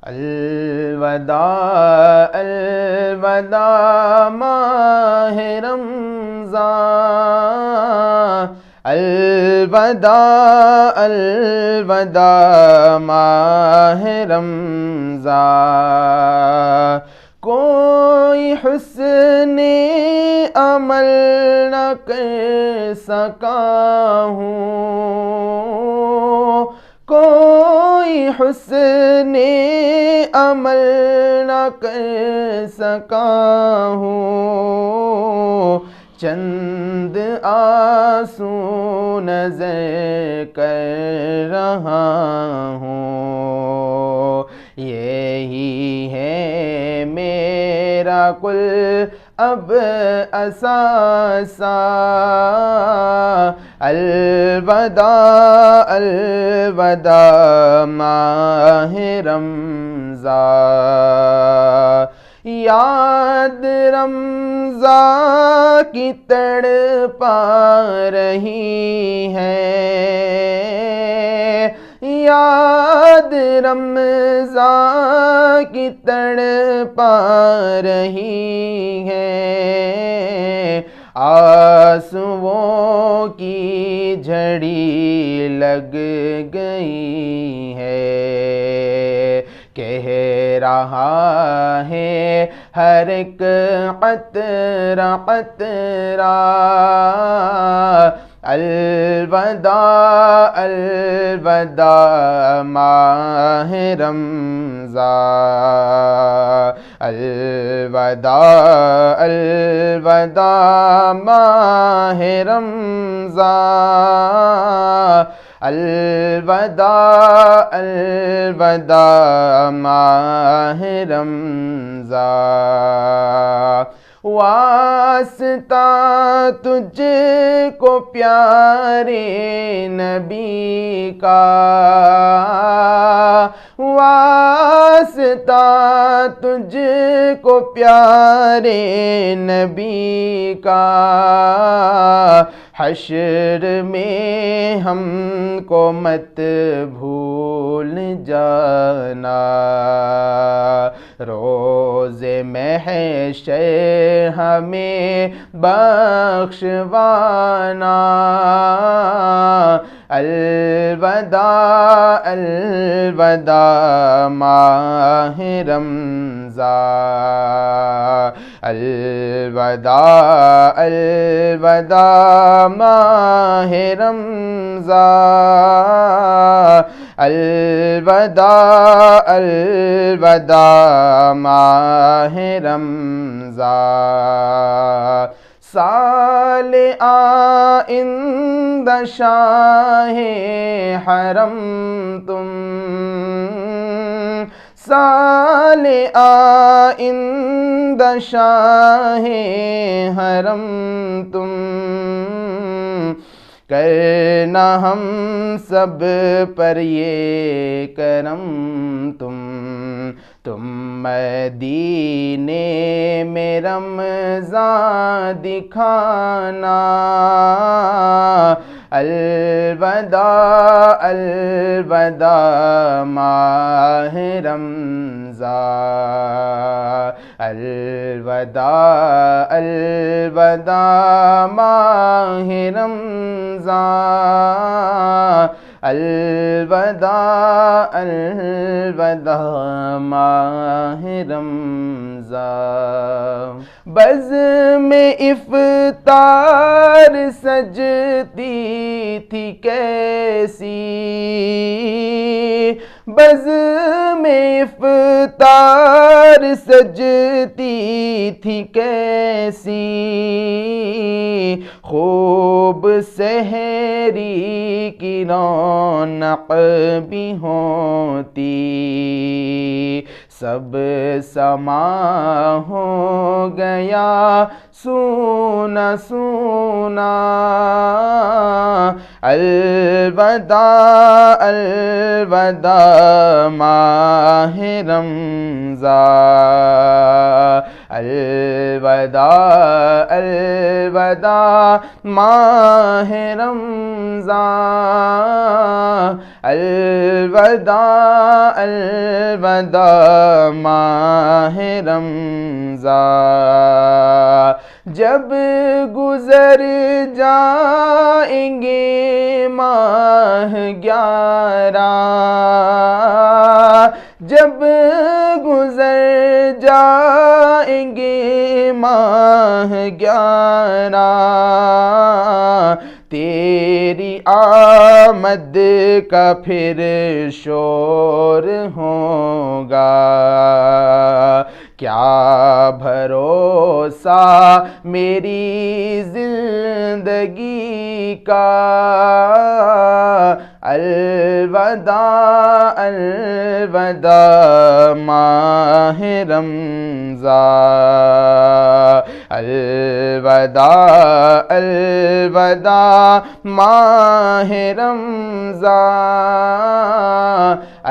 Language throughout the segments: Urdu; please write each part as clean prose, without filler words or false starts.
الوداع الوداع ماہ رمضان، الوداع الوداع ماہ رمضان، کوئی حسن عمل نہ کر سکا ہوں، کوئی حسن عمل نہ کر سکا ہوں، چند آنسو نظر کر رہا ہوں، یہی ہے میرا کل اب اثاثہ، الوداع الوداع ماہ رمضان، یاد رمضان کی تڑپا رہی ہے، یاد رمضان کی تڑپا رہی ہے، آنسوؤں کی جھڑی لگ گئی ہے، کہہ رہا ہے ہر ایک قطرہ قطرہ، الوداع الوداع ماہ رمضان، الوداع الوداع ماہ رمضان، الوداع الوداع ماہ رمضان، واسطہ تجھ کو پیارے نبی کا، واسطہ تجھ کو پیارے نبی کا، حشر میں ہم کو مت بھول جانا، روز محشر ہمیں بخشوانا، الوداع الوداع ماہ رمضان، الوداع الوداع ماہ رمضان، الوداع الوداع ماہ رمضان، سال آئندہ شاہ حرم تم، سال آئندہ شاہ حرم تم، کرنا ہم سب پر یہ کرم تم مدینے میں رمضان دکھانا، الوداع الوداع ماہ رمضان، الوداع الوداع ماہ رمضان، الوداع الوداع ماہ رمضان، بزم افطار سجتی تھی کیسی، بزم افطار سجتی تھی کیسی، خوب سحری کی رونق بھی ہوتی، سب سما ہو گیا سونا سونا، الوداع الوداع ماہ رمضان، الوداع الوداع ماہ رمضان، الوداع الوداع ماہ رمضان۔ جب گزر جائیں گے ماہ 11، جب گزر جائیں گے ماہ 11، تیری آمد کا پھر شور ہوگا، کیا بھروسہ میری زندگی کا، الوداع الوداع ماہ رمضان، الوداع الوداع ماہ رمضان،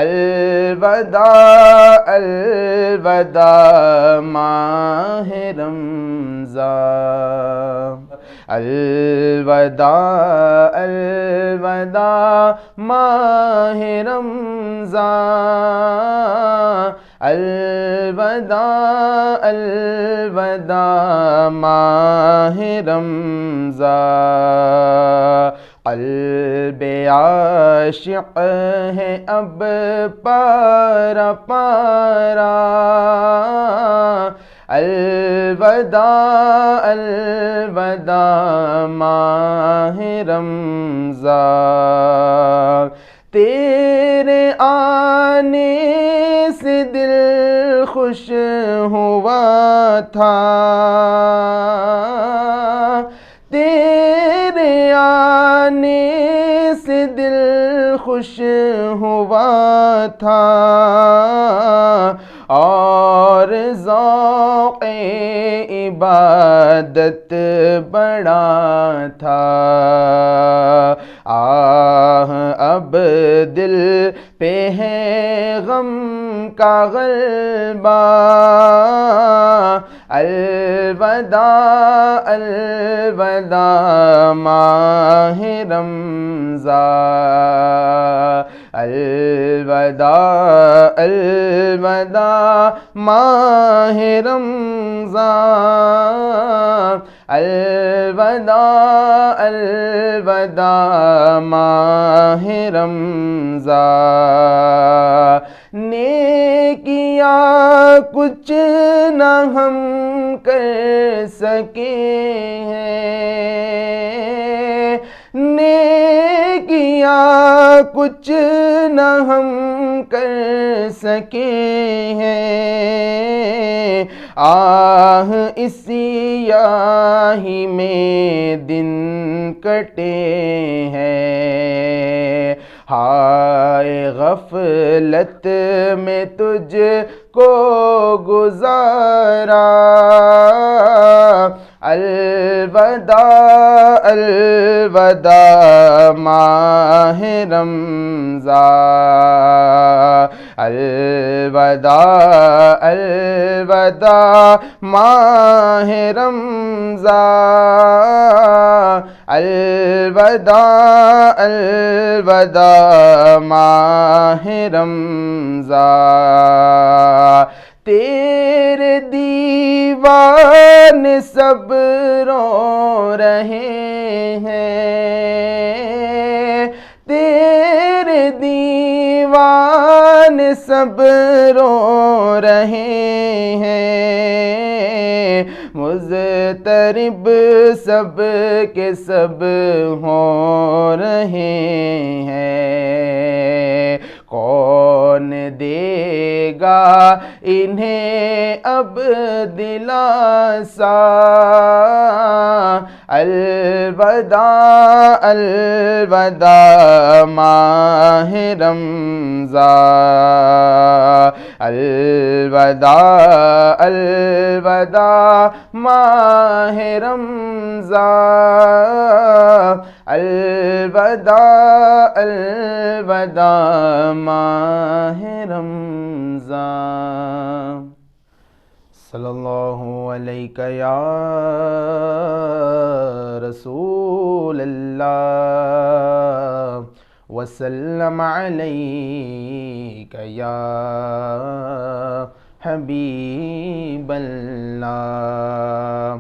الوداع الوداع ماہ رمضان، الوداع الوداع ماہ رمضان، الوداع الوداع ماہ رمضان۔ قلب عاشق ہے اب پارا پارا، الوداع الوداع ماہ رمضان۔ تیرے آنے سے دل خوش ہوا تھا، تیرے آنے سے دل خوش ہوا تھا، اور ذوق عبادت بڑا تھا، آہ اب دل پہ ہے غم کا غلبہ، الوداع الوداع ماہ رمضان، الوداع الوداع ماہ رمضان، الوداع الوداع ماہ رمضان۔ نیکیاں کچھ نہ ہم کر سکے ہیں، نیکیاں کچھ نہ ہم کر سکے ہیں، آہ اس سیاہی میں دن کٹے ہیں، ہائے غفلت میں تجھ کو گزارا، الوداع الوداع ماہ رمضان، الوداع الوداع ماہ رمضان، الوداع الوداع ماہ رمضان۔ تیرے دیوان سب رو رہے ہیں، تیرے دیوان سب رو رہے ہیں، مضطرب سب کے سب ہو رہے ہیں، کون دے گا انہیں اب دلاسا، الوداع الوداع ماہ رمضان، الوداع الوداع ماہ رمضان، الوداع الوداع ماہ رمضان صلی اللہ علیہ یا رسول اللہ وسلم علیک یا حبیب اللہ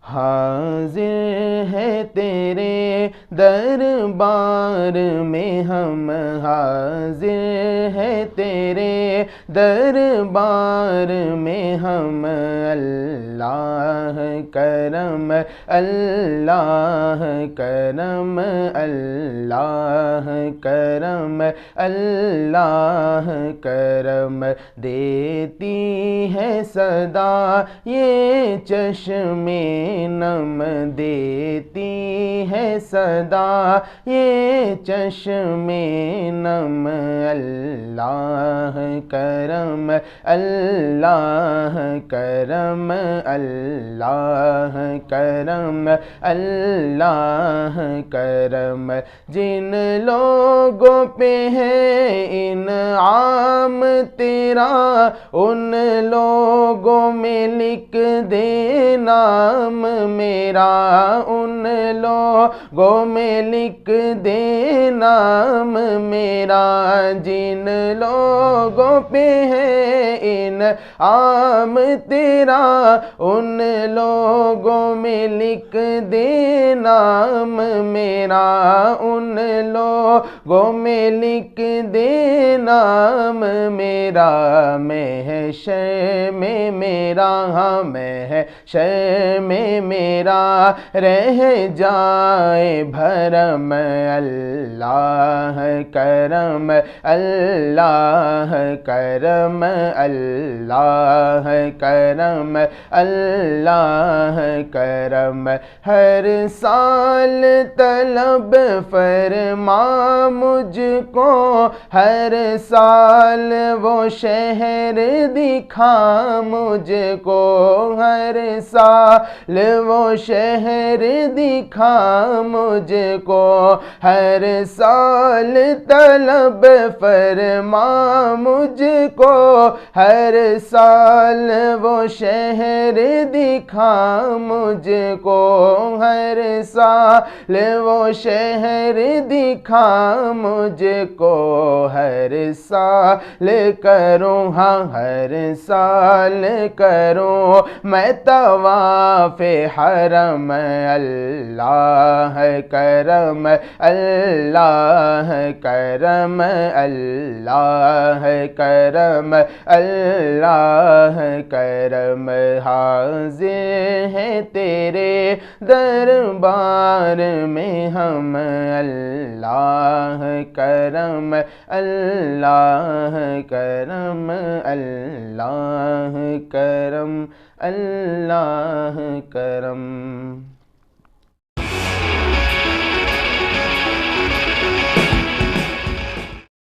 حاضر ہے تیرے دربار میں ہم حاضر ہے تیرے دربار میں ہم اللہ کرم اللہ کرم اللہ کرم اللہ کرم دیتی ہے صدا یہ چشم نم دیتی ہے صدا یہ چشم نم اللہ کرم اللہ کرم اللہ کرم اللہ کرم جن لوگوں پہ ہے انعام تیرا ان لوگوں میں لکھ دے نام میرا ان لوگوں میں لکھ دے نام میرا جن لوگوں پہ ہے انعام تیرا ان لوگوں میں لکھ دے نام میرا ان لوگوں میں لکھ دے نام میرا محشر میں میرا محشر میں میرا رہ جائے بھرم اللہ کرم اللہ کرم اللہ کرم اللہ کرم ہر سال طلب فرما مجھ کو ہر سال وہ شہر دکھا مجھ کو ہر سال وہ شہر دکھا مجھ کو ہر سال طلب فرما مجھ کو ہر سال وہ شہر دکھا مجھ کو ہر سال وہ شہر دکھا مجھ کو ہر سال کروں ہاں ہر سال کروں میں طواف حرم اللہ کرم اللہ کرم اللہ کرم اللہ کرم حاضر ہے تیرے دربار میں ہم اللہ کرم اللہ کرم اللہ کرم اللہ کرم